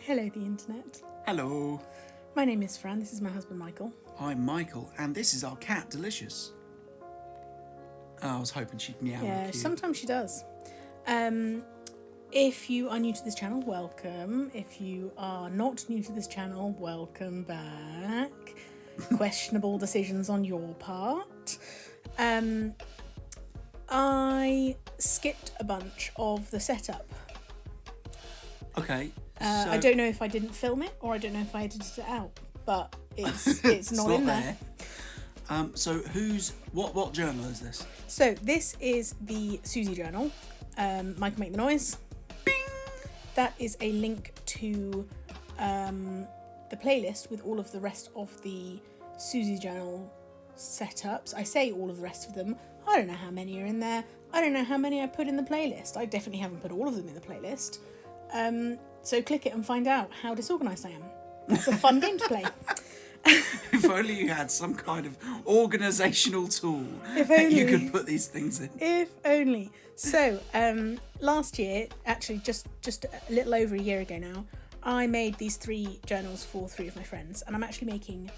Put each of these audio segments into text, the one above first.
Hello, the internet. Hello. My name is Fran. This is my husband, Michael. I'm Michael, and this is our cat, Delicious. Oh, I was hoping she'd meow. Yeah, cute. sometimes she does. If you are new to this channel, welcome. If you are not new to this channel, welcome back. Questionable decisions on your part. I skipped a bunch of the setup. Okay. I don't know if I didn't film it or I don't know if I edited it out, but it's not in there. So what journal is this? So this is the Suzie journal. Michael, make the noise. Bing! That is a link to the playlist with all of the rest of the Suzie journal setups. I say all of the rest of them. I don't know how many are in there. I don't know how many I put in the playlist. I definitely haven't put all of them in the playlist. So click it and find out how disorganised I am. It's a fun game to play. If only you had some kind of organisational tool If that only. you could put these things in. If only. So, last year, actually just a little over a year ago now, I made these 3 journals for 3 of my friends, and I'm actually making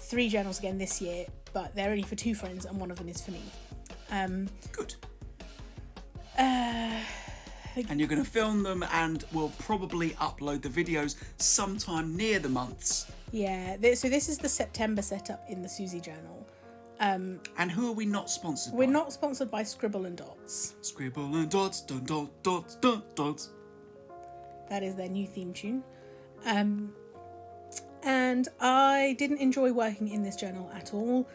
3 journals again this year, but they're only for 2 friends and one of them is for me. Good. And you're going to film them and we'll probably upload the videos sometime near the months. Yeah, so this is the September setup in the Suzie journal. And who are we not sponsored by? We're not sponsored by Scribble and Dots. Scribble and dots, dot, dot, dots, dot, dots. That is their new theme tune. And I didn't enjoy working in this journal at all.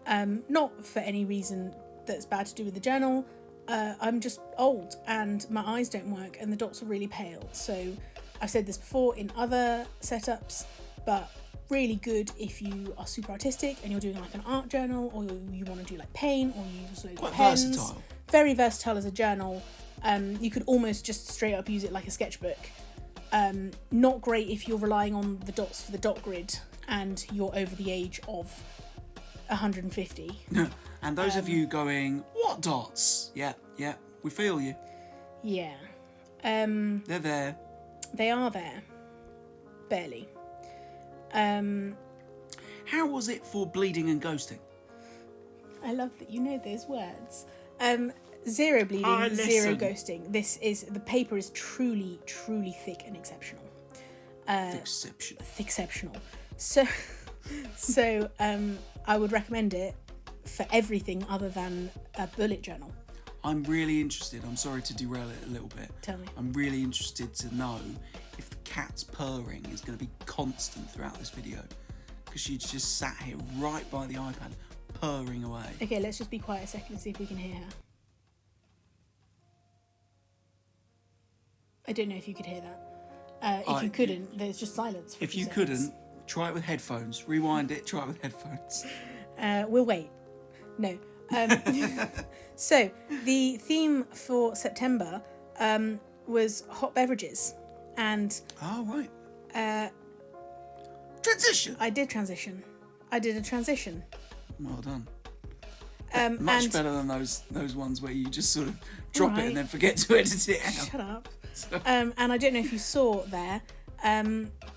Not for any reason that's bad to do with the journal. I'm just old and my eyes don't work and the dots are really pale. So I've said this before in other setups, but really good if you are super artistic and you're doing like an art journal, or you want to do like paint, or you use loads of pens. Versatile. Very versatile as a journal. You could almost just straight up use it like a sketchbook. Not great if you're relying on the dots for the dot grid and you're over the age of 150. And those of you going, what dots? Yeah, we feel you. Yeah. They're there. They are there. Barely. How was it for bleeding and ghosting? I love that you know those words. 0 bleeding, I 0 listen. ghosting. The paper is truly, truly thick and exceptional. Exceptional. Exceptional. So I would recommend it for everything other than a bullet journal. I'm really interested. I'm sorry to derail it a little bit. Tell me. I'm really interested to know if the cat's purring is going to be constant throughout this video, because she's just sat here right by the iPad purring away. Okay, let's just be quiet a second and see if we can hear her. I don't know if you could hear that. If you couldn't, there's just silence for a If few you seconds. couldn't, try it with headphones. Rewind it, try it with headphones. We'll wait. No. So, the theme for September was hot beverages. And Oh, right. Transition. I did transition. I did a transition. Well done. and Much better than those ones where you just sort of drop it Right. and then forget to edit it out. Shut up. And I don't know if you saw there,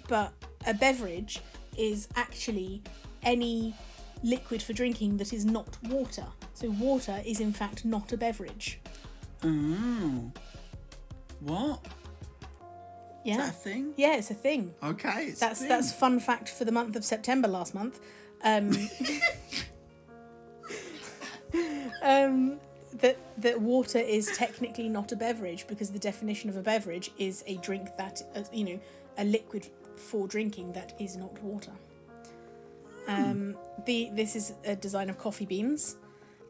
but a beverage is actually any liquid for drinking that is not water. So water is in fact not a beverage. Ooh. What? Yeah. Is that a thing? Yeah, it's a thing. Okay, it's a thing. That's fun fact for the month of September last month. That water is technically not a beverage, because the definition of a beverage is a drink that, a liquid for drinking that is not water. This is a design of coffee beans.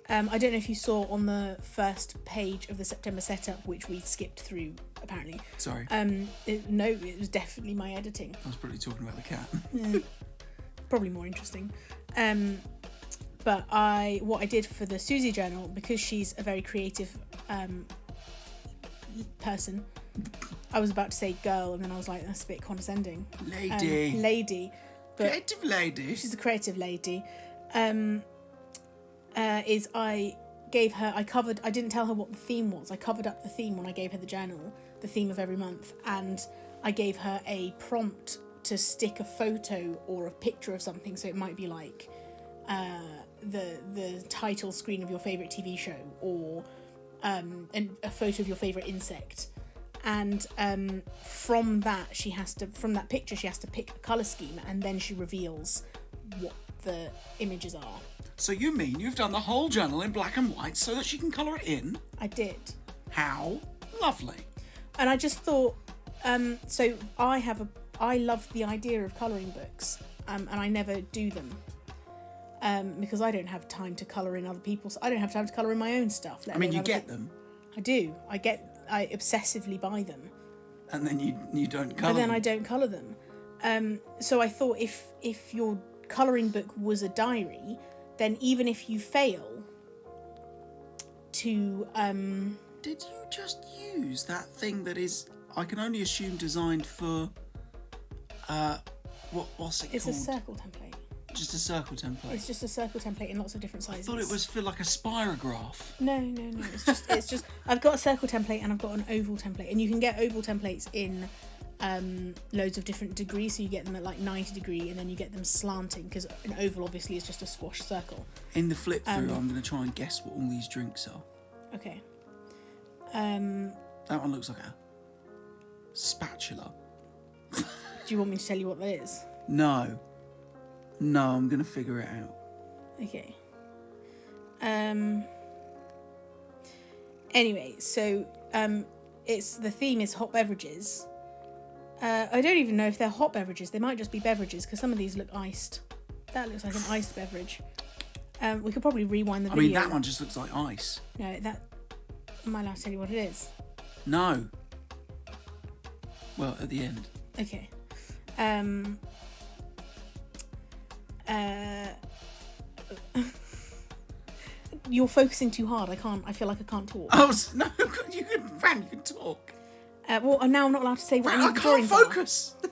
I don't know if you saw on the first page of the September setup, which we skipped through apparently. Sorry. No, it was definitely my editing. I was probably talking about the cat. Probably more interesting. But what I did for the Suzie journal, because she's a very creative person, I was about to say girl, and then I was like, that's a bit condescending. Lady. But Creative lady. she's a creative lady. I didn't tell her what the theme was. I covered up the theme when I gave her the journal the theme of every month, and I gave her a prompt to stick a photo or a picture of something. So it might be like the title screen of your favourite TV show, or a photo of your favourite insect. And from that picture she has to pick a colour scheme, and then she reveals what the images are. So you mean you've done the whole journal in black and white so that she can colour it in? I did. How lovely. And I just thought, so I love the idea of colouring books, and I never do them. Because I don't have time to colour in other people's. I don't have time to colour in my own stuff. I mean, you get them. I do. I obsessively buy them. And then you don't colour them. And then I don't colour them. So I thought if your colouring book was a diary, then even if you fail to... Did you just use that thing that is, I can only assume, designed for... what's it called? It's a circle template. Just a circle template? It's just a circle template in lots of different sizes. I thought it was for like a spirograph. No. It's just I've got a circle template and I've got an oval template, and you can get oval templates in loads of different degrees. So you get them at like 90 degree, and then you get them slanting, because an oval obviously is just a squash circle. In the flip through, I'm going to try and guess what all these drinks are. Okay. That one looks like a spatula. Do you want me to tell you what that is? No, I'm going to figure it out. Okay. Anyway, so the theme is hot beverages. I don't even know if they're hot beverages. They might just be beverages, because some of these look iced. That looks like an iced beverage. We could probably rewind the video. I mean, that one just looks like ice. No, am I allowed to tell you what it is? No. Well, at the end. Okay. You're focusing too hard. I feel like I can't talk. Oh, no, you can talk. Well, now I'm not allowed to say what any of the I can't drawings focus. are.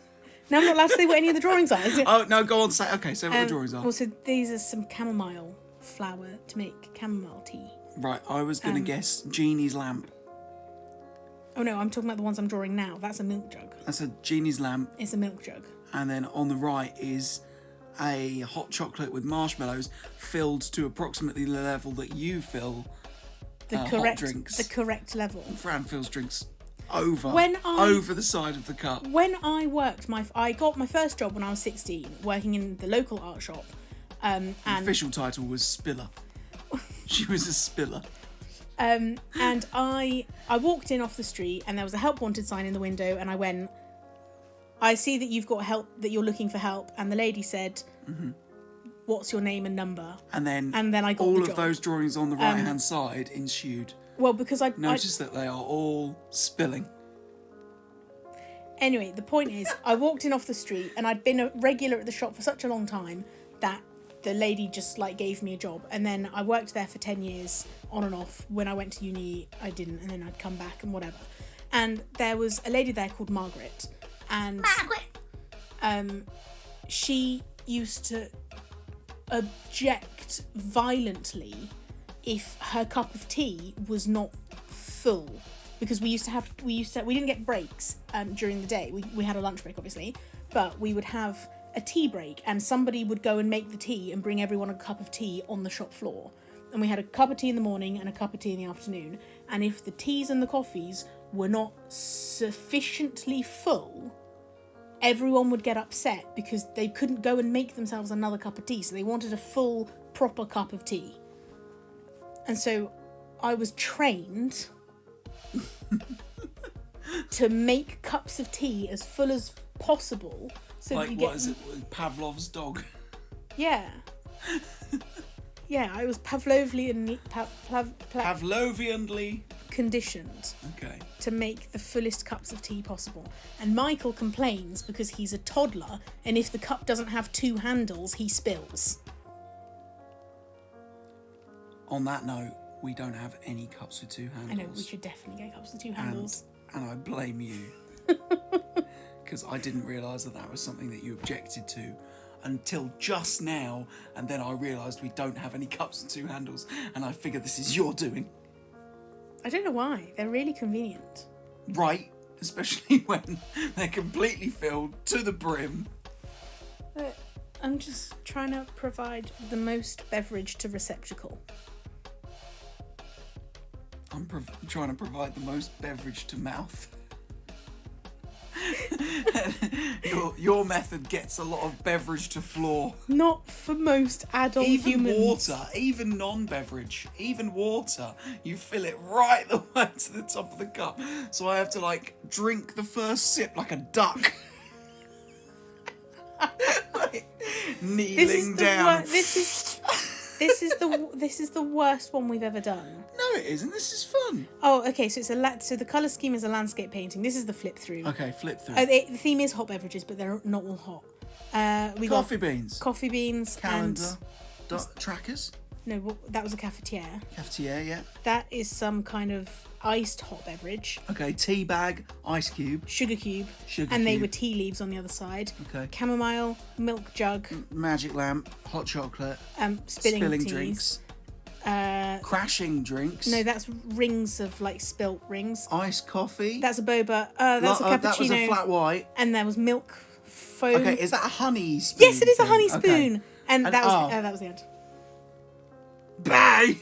Now I'm not allowed to say what any of the drawings are. Oh, no, go on, say what the drawings are. Well, so these are some chamomile flower to make chamomile tea. Right, I was going to guess Genie's lamp. Oh no, I'm talking about the ones I'm drawing now. That's a milk jug. That's a Genie's lamp. It's a milk jug. And then on the right is a hot chocolate with marshmallows filled to approximately the level that you fill hot drinks. The correct level. Fran fills drinks over the side of the cup. When I worked, I got my first job when I was 16, working in the local art shop. And the official title was Spiller. She was a spiller. And I walked in off the street, and there was a help wanted sign in the window, and I went, I see that you've got help, that you're looking for help, and the lady said, what's your name and number? And then I got all the of job. those drawings on the right hand side ensued. Well, because I noticed that they are all spilling. Anyway, the point is, I walked in off the street, and I'd been a regular at the shop for such a long time that the lady just like gave me a job, and then I worked there for 10 years on and off. When I went to uni, I didn't, and then I'd come back and whatever. And there was a lady there called Margaret, and she used to object violently if her cup of tea was not full, because we didn't get breaks during the day. We had a lunch break, obviously, but we would have a tea break, and somebody would go and make the tea and bring everyone a cup of tea on the shop floor. And we had a cup of tea in the morning and a cup of tea in the afternoon. And if the teas and the coffees were not sufficiently full, everyone would get upset because they couldn't go and make themselves another cup of tea. So they wanted a full, proper cup of tea. And so I was trained to make cups of tea as full as possible. So like, that you what get... is it? Pavlov's dog? Yeah. Yeah, I was Pavlovianly conditioned to make the fullest cups of tea possible. And Michael complains because he's a toddler, and if the cup doesn't have two handles, he spills. On that note, we don't have any cups with two handles. I know, we should definitely get cups with two handles. And I blame you. Because I didn't realise that was something that you objected to until just now, and then I realised we don't have any cups with two handles, and I figured this is your doing. I don't know why. They're really convenient. Right, especially when they're completely filled to the brim. I'm just trying to provide the most beverage to receptacle. I'm trying to provide the most beverage to mouth. your method gets a lot of beverage to floor. Not for most adult Even humans. water, even non-beverage, even water, you fill it right the way to the top of the cup. So I have to like drink the first sip like a duck. Like, kneeling down. This is the worst one we've ever done. No, it isn't. This is fun. Oh, okay. So so the color scheme is a landscape painting. This is the flip through. Okay, flip through. The theme is hot beverages, but they're not all hot. We Coffee got beans. coffee beans, Calendar. Trackers. No, that was a cafetiere. Cafetiere, yeah. That is some kind of iced hot beverage. Okay, tea bag, ice cube. Sugar cube. Sugar and they cube. were tea leaves on the other side. Okay. Chamomile, milk jug. Magic lamp, hot chocolate. Spilling teas. Drinks. Crashing drinks. No, that's rings of like spilt rings. Iced coffee. That's a boba. That's a cappuccino. That was a flat white. And there was milk foam. Okay, is that a honey spoon? Yes, it is a thing? honey spoon. Okay. And that was the end. Bye.